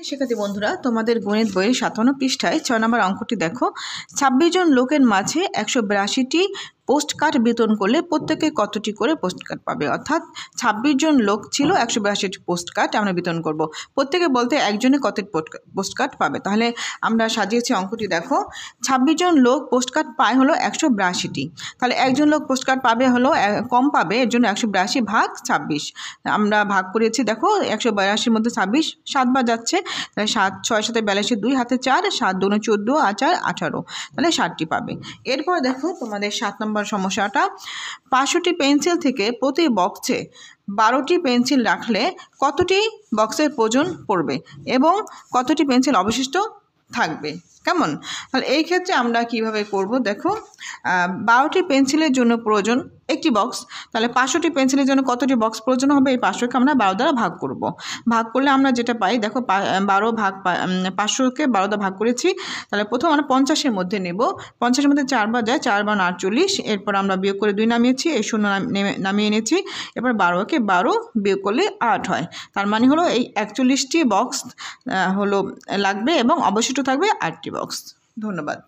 শিক্ষার্থী বন্ধুরা, তোমাদের গণিত বইয়ের 57 পৃষ্ঠায় 6 নম্বর অঙ্কটি দেখো। 26 জন লোকের মাঝে 182টি পোস্ট কার্ড বিতরণ করলে প্রত্যেকে কতটি করে পোস্ট কার্ড পাবে? অর্থাৎ 26 জন লোক ছিল, 182টি পোস্ট কার্ড আমরা বিতরণ করব। প্রত্যেকে বলতে একজনে কতটি পোস্ট কার্ড পাবে? তাহলে আমরা সাজিয়েছি অঙ্কটি দেখো। 26 জন লোক পোস্ট কার্ড পায় হলো 182টি। তাহলে একজন লোক পোস্ট কার্ড পাবে হলো কম পাবে, এর জন্য 182 ভাগ 26 আমরা ভাগ করেছি। দেখো 182-র মধ্যে 26 7 বার যাচ্ছে, তাহলে 7 6 7 42, 2 হাতে 4, 7 2 14 আর 4 18, তাহলে 60টি পাবে। এরপর দেখো তোমাদের 7 নম্বর সমস্যাটা। 500টি পেন্সিল থেকে প্রতি বক্সে 12টি পেন্সিল রাখলে কতটি বক্সের প্রয়োজন পড়বে এবং কতটি পেন্সিল অবশিষ্ট থাকবে? কেমন? তাহলে এই ক্ষেত্রে আমরা কিভাবে করব দেখো। 12টি পেন্সিলের জন্য প্রয়োজন একটি বক্স, তাহলে 500টি পেন্সিলের জন্য কতটি বক্স প্রয়োজন হবে? এই 500কে আমরা 12 দ্বারা ভাগ করব। ভাগ করলে আমরা যেটা পাই দেখো, 12 ভাগ 500কে 12 দ্বারা ভাগ করেছি। তাহলে প্রথম আমরা 50-এর মধ্যে নেব। 50-এর মধ্যে 4 বার যায়, 4 বার 48। এরপর আমরা বিয়োগ করে 2 নামিয়েছি, এই 0 নামিয়ে এনেছি। এবার 12কে 12 বিয়োগ করলে 8 হয়। তার মানে হলো এই 41টি বক্স হলো লাগবে এবং অবশিষ্ট থাকবে 8টি বক্স। ধন্যবাদ।